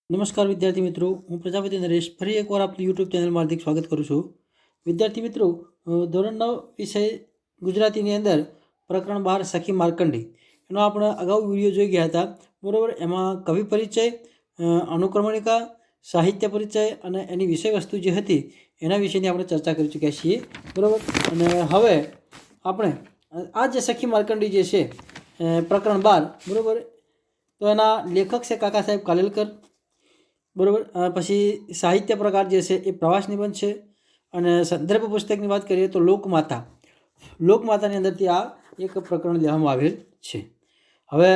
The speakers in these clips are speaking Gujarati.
નમસ્કાર વિદ્યાર્થી મિત્રો, હું પ્રજાપતિ નરેશ ફરી એકવાર આપનું યુટ્યુબ ચેનલમાં હાર્દિક સ્વાગત કરું છું. વિદ્યાર્થી મિત્રો, ધોરણ 9 વિષય ગુજરાતીની અંદર પ્રકરણ 12 સખી માર્કંડી એનો આપણે અગાઉ વિડીયો જોઈ ગયા હતા. બરાબર, એમાં કવિ પરિચય, અનુક્રમણિકા, સાહિત્ય પરિચય અને એની વિષય વસ્તુ જે હતી એના વિશેની આપણે ચર્ચા કરી ચૂક્યા છીએ. બરાબર, અને હવે આપણે આ જે સખી માર્કંડી જે છે પ્રકરણ 12, બરાબર, તો એના લેખક છે કાકા સાહેબ કાલેલકર. બરાબર, પછી સાહિત્ય પ્રકાર જે છે એ પ્રવાસ નિબંધ છે. અને સંદર્ભ પુસ્તકની વાત કરીએ તો લોકમાતાની અંદરથી આ એક પ્રકરણ લેવામાં આવેલ છે. હવે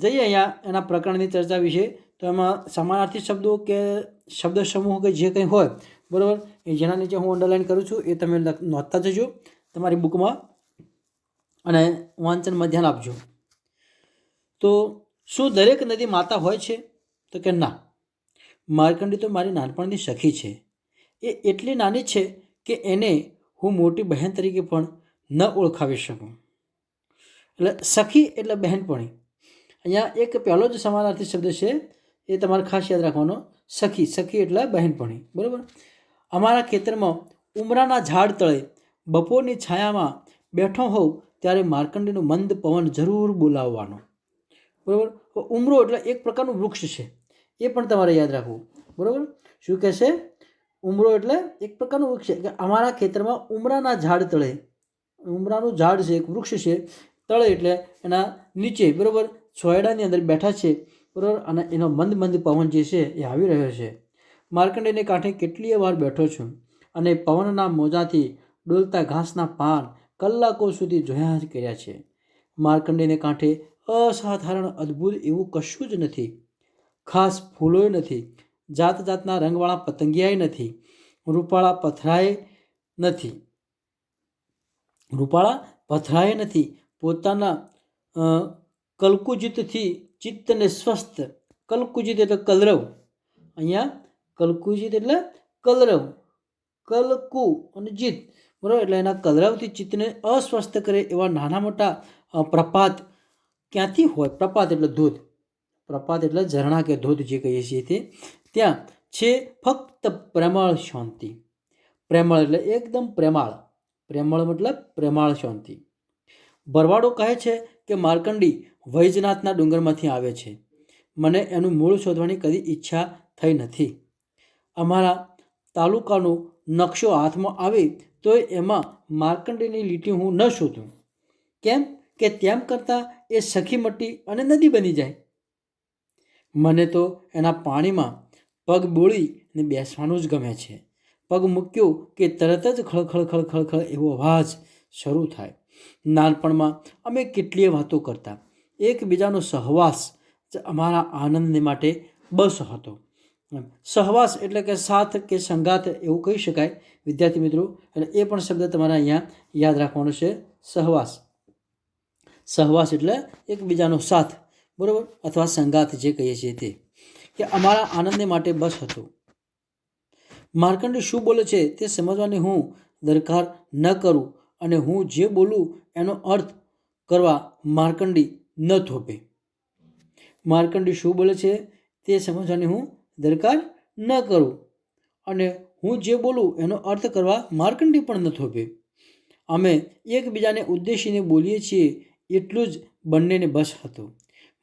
જઈએ અહીંયા એના પ્રકરણની ચર્ચા વિશે. તો એમાં સમાનાર્થી શબ્દો કે શબ્દ સમૂહ કે જે કંઈ હોય, બરાબર, એ જેના નીચે હું અંડરલાઇન કરું છું એ તમે નોંધતા જજો તમારી બુકમાં અને વાંચનમાં ધ્યાન આપજો. તો શું દરેક નદી માતા હોય છે? તો કે ના. માર્કંડી તો મારી નાનપણની સખી છે. એ એટલી નાની છે કે એને હું મોટી બહેન તરીકે પણ ન ઓળખાવી શકું. એટલે સખી એટલે બહેનપણી. અહીંયા એક પહેલો જ સમાનાર્થી શબ્દ છે એ તમારે ખાસ યાદ રાખવાનો. સખી એટલે બહેનપણી. બરાબર. અમારા ખેતરમાં ઉમરાના ઝાડ તળે બપોરની છાયામાં બેઠો હોઉં ત્યારે માર્કંડીનું મંદ પવન જરૂર બોલાવવાનો. બરાબર. ઉમરો એટલે એક પ્રકારનું વૃક્ષ છે, એ પણ તમારે યાદ રાખવું. બરાબર. શું કહેશે? ઉમરો એટલે એક પ્રકારનું વૃક્ષ છે કે અમારા ખેતરમાં ઉમરાના ઝાડ તળે, ઉમરાનું ઝાડ છે, એક વૃક્ષ છે, તળે એટલે એના નીચે, બરાબર, છોયડાની અંદર બેઠા છે, બરાબર, અને એનો મંદ પવન જે છે એ આવી રહ્યો છે. માર્કંડેયને કાંઠે કેટલીય વાર બેઠો છું અને પવનના મોજાથી ડોલતા ઘાસના પાન કલાકો સુધી જોયા જ કર્યા છે. માર્કંડેયને કાંઠે અસાધારણ અદ્ભુત એવું કશું જ નથી. ખાસ ફૂલોય નથી, જાત જાતના રંગવાળા પતંગિયાય નથી, રૂપાળા પથરાય નથી. પોતાના કલકુજિતથી ચિત્તને સ્વસ્થ, કલકુજિત એટલે કલરવ, અહીંયા કલકુજિત એટલે કલરવ, કલકુ અને જીત, બરાબર, એટલે એના કલરવથી ચિત્તને અસ્વસ્થ કરે એવા નાના મોટા પ્રપાત ક્યાંથી હોય? પ્રપાત એટલે ધોધ, પ્રપાત એટલે ઝરણા કે ધોધ જે કહીએ છીએ તે ત્યાં છે ફક્ત પ્રેમાળ શાંતિ. પ્રેમળ એટલે એકદમ પ્રેમાળ, પ્રેમળ મતલબ પ્રેમાળ શાંતિ. ભરવાડો કહે છે કે માર્કંડી વૈજનાથના ડુંગરમાંથી આવે છે. મને એનું મૂળ શોધવાની કદી ઈચ્છા થઈ નથી. અમારા તાલુકાનો નકશો હાથમાં આવે તો એમાં માર્કંડીની લીટી હું ન શોધું. કેમ કે તેમ કરતાં એ સખી મટી અને નદી બની જાય. મને તો એના પાણીમાં પગ બોળીને બેસવાનું જ ગમે છે. પગ મૂક્યો કે તરત જ ખળખળ એવો અવાજ શરૂ થાય. નાનપણમાં અમે કેટલીય વાતો કરતા. એકબીજાનો સહવાસ જ અમારા આનંદને માટે બસ હતો. સહવાસ એટલે કે સાથ કે સંગાથ એવું કહી શકાય વિદ્યાર્થી મિત્રો. અને એ પણ શબ્દ તમારે અહીંયા યાદ રાખવાનો છે. સહવાસ એટલે એકબીજાનો સાથ, બરાબર, અથવા સંગાથ જે કહીએ છીએ તે, કે અમારા આનંદને માટે બસ હતો. માર્કંડી શું બોલે છે તે સમજવાની હું દરકાર ન કરું અને હું જે બોલું એનો અર્થ કરવા માર્કંડી ન થોપે. માર્કંડી શું બોલે છે તે સમજવાની હું દરકાર ન કરું અને હું જે બોલું એનો અર્થ કરવા માર્કંડી પણ ન થોપે. અમે એકબીજાને ઉદ્દેશીને બોલીએ છીએ એટલું જ બંનેને બસ હતું.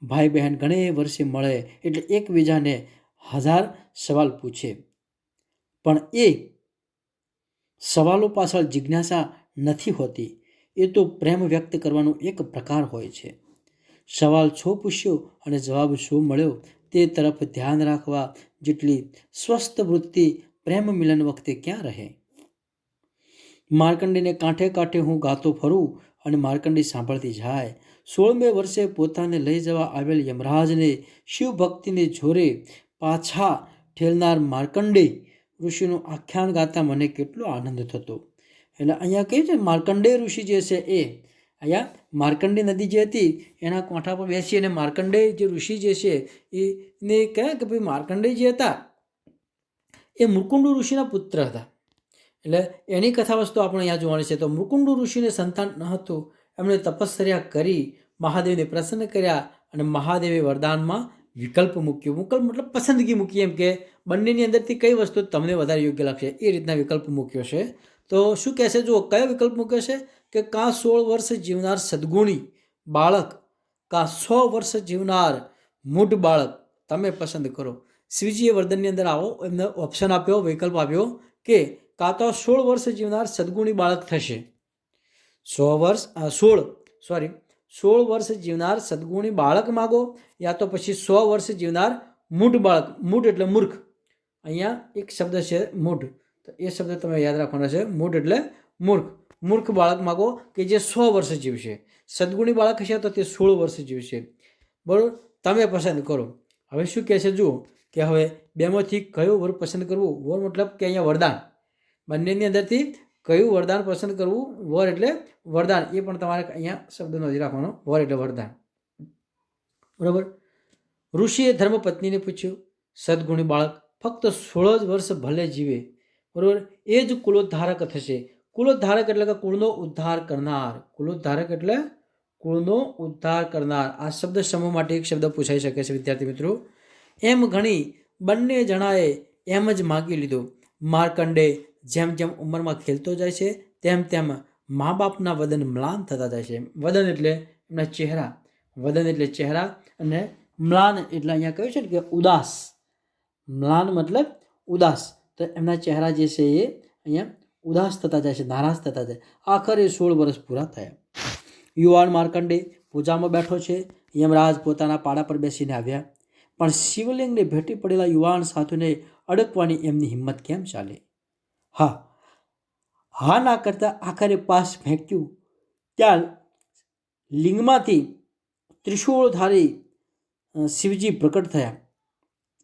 ભાઈ બહેન ઘણે વર્ષે મળે એટલે એકબીજાને 1000 સવાલ પૂછે, પણ એ સવાલો પાછળ જિજ્ઞાસા નથી હોતી. એ તો પ્રેમ વ્યક્ત કરવાનો એક પ્રકાર હોય છે. સવાલ છો પૂછ્યો અને જવાબ શું મળ્યો તે તરફ ધ્યાન રાખવા જેટલી સ્વસ્થ વૃત્તિ પ્રેમ મિલન વખતે ક્યાં રહે? માર્કંડીને કાંઠે હું ગાતો ફરું અને માર્કંડી સાંભળતી જાય. 16મે વર્ષે પોતાને લઈ જવા આવેલ યમરાજને શિવભક્તિને જોરે પાછા ઠેલનાર માર્કંડેય ઋષિનું આખ્યાન ગાતા મને કેટલો આનંદ થતો. એટલે અહીંયા કહ્યું છે માર્કંડેય ઋષિ જે છે એ, અહીંયા માર્કંડી નદી જે હતી એના કાંઠા પર બેસી અને માર્કંડેય જે ઋષિ જે છે એને કહે કે ભાઈ માર્કંડેય જે હતા એ મુકુંડ ઋષિના પુત્ર હતા. એટલે એની કથા વસ્તુ આપણે અહીંયા જોવાની છે. તો મુકુંડ ઋષિને સંતાન ન હતું. એમણે તપશ્ચર્યા કરી મહાદેવને પ્રસન્ન કર્યા અને મહાદેવે વરદાનમાં વિકલ્પ મૂક્યો. વિકલ્પ મતલબ પસંદગી મૂકી, એમ કે બંનેની અંદરથી કઈ વસ્તુ તમને વધારે યોગ્ય લાગશે એ રીતના વિકલ્પ મૂક્યો છે. તો શું કહેશે, જુઓ કયો વિકલ્પ મૂક્યો છે કે કાં 16 વર્ષ જીવનાર સદગુણી બાળક, કાં 100 વર્ષ જીવનાર મૂઢ બાળક, તમે પસંદ કરો. શિવજીએ વરદાનની અંદર આવો એમને ઓપ્શન આપ્યો, વિકલ્પ આપ્યો કે કાં તો 16 વર્ષ જીવનાર સદગુણી બાળક થશે, 16 વર્ષ જીવનાર સદગુણી બાળક માગો, યા તો પછી 100 વર્ષ જીવનાર મૂઢ બાળક. મૂઢ એટલે મૂર્ખ, અહીંયા એક શબ્દ છે મૂઢ, તો એ શબ્દ તમે યાદ રાખવાનો છે. મૂઢ એટલે મૂર્ખ બાળક માગો કે જે 100 વર્ષ જીવશે. સદગુણી બાળક હશે તો તે 16 વર્ષ જીવશે. બરાબર, તમે પસંદ કરો. હવે શું કહે છે, જુઓ કે હવે બેમાંથી કયું વર પસંદ કરવું. વર મતલબ કે અહીંયા વરદાન, બંનેની અંદરથી કયું વરદાન પસંદ કરવું. વર એટલે વરદાન, એ પણ તમારે અહીંયા શબ્દ નોંધી રાખવાનો, વર એટલે વરદાન. બરાબર. ઋષિએ ધર્મપત્નીને પૂછ્યું, સદગુણી બાળક ફક્ત 16 જ વર્ષ ભલે જીવે, બરાબર, એ જ કુલોદ્ધારક થશે. કુલોદ્ધારક એટલે કે કુળનો ઉદ્ધાર કરનાર. કુલોદ્ધારક એટલે કુળનો ઉદ્ધાર કરનાર. આ શબ્દ સમૂહ માટે એક શબ્દ પૂછાઈ શકે છે વિદ્યાર્થી મિત્રો. એમ ઘણી બંને જણાએ એમ જ માગી લીધું. માર્કંડે જેમ જેમ ઉંમરમાં ખેલતો જાય છે તેમ તેમ મા બાપના વદન મ્લાન થતા જાય છે. વદન એટલે એમના ચહેરા, વદન એટલે ચહેરા, અને મ્લાન એટલે અહીંયા કહ્યું છે ને કે ઉદાસ. મ્લાન મતલબ ઉદાસ, તો એમના ચહેરા જે છે એ અહીંયા ઉદાસ થતા જાય છે, નારાજ થતા જાય. આખરે 16 વર્ષ પૂરા થયા. યુવાન માર્કંડે પૂજામાં બેઠો છે. યમરાજ પોતાના પાડા પર બેસીને આવ્યા, પણ શિવલિંગને ભેટી પડેલા યુવાન સાથીને અડકવાની એમની હિંમત કેમ ચાલે? હા ના કરતા આખરે પાસ ફેંક્યું. ત્યાં લિંગમાંથી ત્રિશૂળધારી શિવજી પ્રગટ થયા.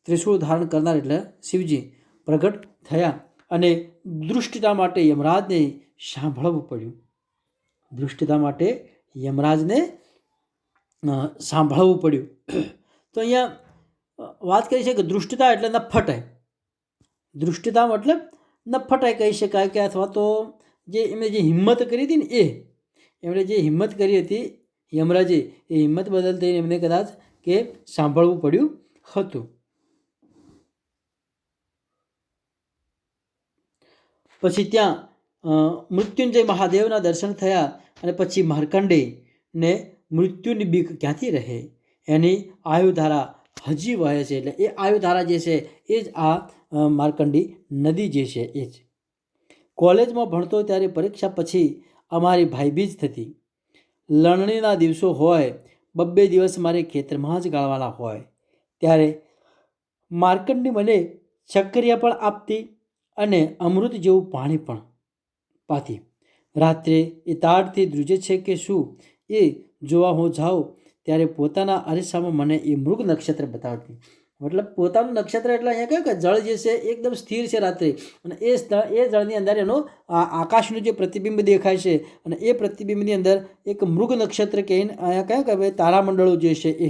ત્રિશૂળ ધારણ કરનાર એટલે શિવજી પ્રગટ થયા, અને દૃષ્ટતા માટે યમરાજને સાંભળવું પડ્યું. દૃષ્ટતા માટે યમરાજને સાંભળવું પડ્યું. તો અહીંયા વાત કરી છે કે દૃષ્ટતા એટલે નફટાઈ. દૃષ્ટતા મતલબ નફટાઈ કહી શકાય, કે અથવા તો જે એમણે જે હિંમત કરી હતી ને, એમણે જે હિંમત કરી હતી યમરાજે, એ હિંમત બદલ થઈને એમને કદાચ કે સાંભળવું પડ્યું હતું. પછી ત્યાં મૃત્યુંજય મહાદેવના દર્શન થયા, અને પછી માર્કંડેયને મૃત્યુની બીક ક્યાંથી રહે? એની આયુધારા હજી વહે છે. એટલે એ આયુધારા જે છે એ જ આ માર્કંડી નદી જે છે એ જ. કોલેજમાં ભણતો ત્યારે પરીક્ષા પછી અમારી ભાઈબીજ થતી. લણણીના દિવસો હોય, 2 દિવસ મારે ખેતરમાં જ ગાળવાના હોય, ત્યારે માર્કંડી મને ચક્કરિયા પણ આપતી અને અમૃત જેવું પાણી પણ પાતી. રાત્રે એ તાડથી ધ્રુજે છે કે શું એ જોવા હું જાઉં ત્યારે પોતાના અરીસામાં મને એ મૃગ નક્ષત્ર બતાવતી. મતલબ પોતાનું નક્ષત્ર એટલે અહીંયા કહ્યું કે જળ જે છે એકદમ સ્થિર છે રાત્રે, અને એ જળની અંદર એનો આકાશનું જે પ્રતિબિંબ દેખાય છે, અને એ પ્રતિબિંબની અંદર એક મૃગ નક્ષત્ર કહીને અહીંયા કહ્યું કે ભાઈ તારામંડળો જે છે એ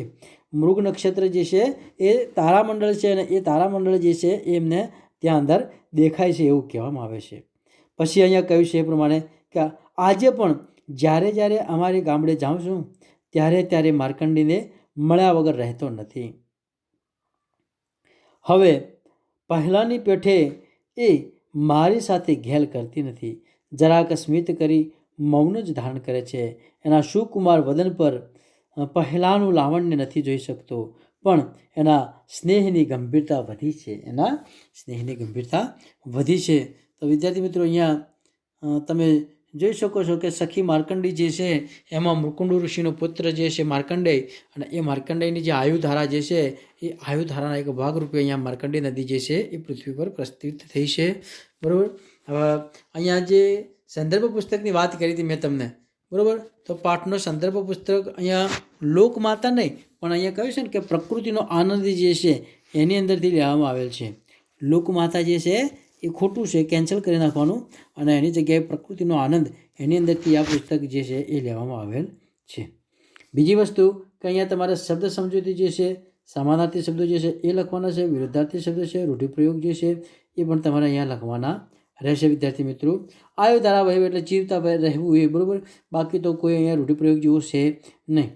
મૃગ નક્ષત્ર જે છે એ તારામંડળ છે, અને એ તારામંડળ જે છે એ એમને ત્યાં અંદર દેખાય છે એવું કહેવામાં આવે છે. પછી અહીંયા કહ્યું છે એ પ્રમાણે કે આજે પણ જ્યારે જ્યારે અમારી ગામડે જાઉં છું ત્યારે માર્કંડીને મળ્યા વગર રહેતો નથી. હવે પહેલાંની પેઠે એ મારી સાથે ઘેલ કરતી નથી. જરાક સ્મિત કરી મૌન જ ધારણ કરે છે. એના સુકુમાર વદન પર પહેલાંનું લાવણ્ય નથી જોઈ શકતો, પણ એના સ્નેહની ગંભીરતા વધી છે. એના સ્નેહની ગંભીરતા વધી છે. તો વિદ્યાર્થી મિત્રો, અહીંયા તમે જોઈ શકો છો કે સખી માર્કંડી જે છે એમાં મૃકુંડ ઋષિનો પુત્ર જે છે માર્કંડેય, અને એ માર્કંડેયની જે આયુધારા જે છે એ આયુધારાના એક ભાગરૂપે અહીંયા માર્કંડેય નદી જે છે એ પૃથ્વી પર પ્રસ્થિત થઈ છે. બરાબર. હવે અહીંયા જે સંદર્ભ પુસ્તકની વાત કરી હતી મેં તમને, બરાબર, તો પાઠનો સંદર્ભ પુસ્તક અહીંયા લોકમાતા નહીં, પણ અહીંયા કહ્યું છે ને કે પ્રકૃતિનો આનંદ જે છે એની અંદરથી લેવામાં આવેલ છે. લોકમાતા જે છે એ ખોટું છે, કેન્સલ કરી નાખવાનું, અને એની જગ્યાએ પ્રકૃતિનો આનંદ એની અંદરથી આ પુસ્તક જે છે એ લેવામાં આવેલ છે. બીજી વસ્તુ કે અહીંયા તમારે શબ્દ સમજૂતી જે છે, સમાનાર્થી શબ્દો જે છે એ લખવાના છે, વિરુદ્ધાર્થી શબ્દો છે, રૂઢિપ્રયોગ જે છે એ પણ તમારે અહીંયા લખવાના રહેશે વિદ્યાર્થી મિત્રો. આયુધારા વહેવું એટલે જીવતા રહેવું એ, બરાબર, બાકી તો કોઈ અહીંયા રૂઢિપ્રયોગ જેવું છે નહીં.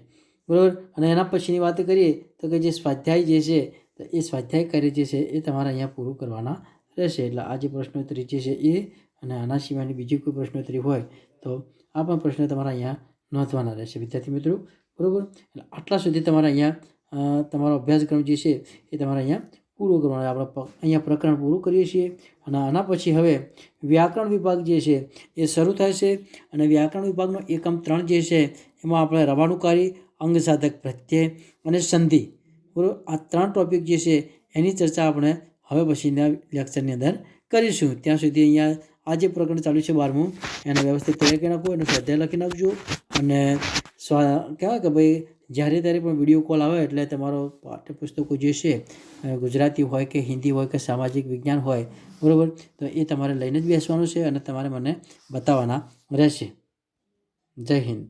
બરાબર. અને એના પછીની વાત કરીએ તો કે જે સ્વાધ્યાય જે છે તો એ સ્વાધ્યાય કાર્ય જે છે એ તમારે અહીંયા પૂરું કરવાના રહેશે. એટલે આ જે પ્રશ્નોત્તરી જે છે એ અને આના સિવાયની બીજી કોઈ પ્રશ્નોત્તરી હોય તો આ પણ પ્રશ્ન તમારા અહીંયા નોંધવાના રહેશે વિદ્યાર્થી મિત્રો. બરાબર, એટલે આટલા સુધી તમારે અહીંયા તમારો અભ્યાસક્રમ જે છે એ તમારે અહીંયા પૂરો કરવાનો. આપણે અહીંયા પ્રકરણ પૂરું કરીએ છીએ અને આના પછી હવે વ્યાકરણ વિભાગ જે છે એ શરૂ થાય છે. અને વ્યાકરણ વિભાગનો એકમ 3 જે છે એમાં આપણે રવાનુકારી, અંગસાધક પ્રત્યય અને સંધિ, બરાબર, આ 3 ટોપિક જે છે એની ચર્ચા આપણે હવે પછીના લેક્ચરની અંદર કરીશું. ત્યાં સુધી અહીંયા આ જે પ્રકરણ ચાલુ છે 12મું એને વ્યવસ્થિત તૈયાર કરી નાખો અને સ્વાધ્યાય લખી નાખજો. અને કહેવાય કે ભાઈ જ્યારે ત્યારે પણ વિડીયો કોલ આવે એટલે તમારો પાઠ્યપુસ્તકો જે છે ગુજરાતી હોય કે હિન્દી હોય કે સામાજિક વિજ્ઞાન હોય, બરાબર, તો એ તમારે લઈને જ બેસવાનું છે અને તમારે મને બતાવવાના રહેશે. જય હિન્દ.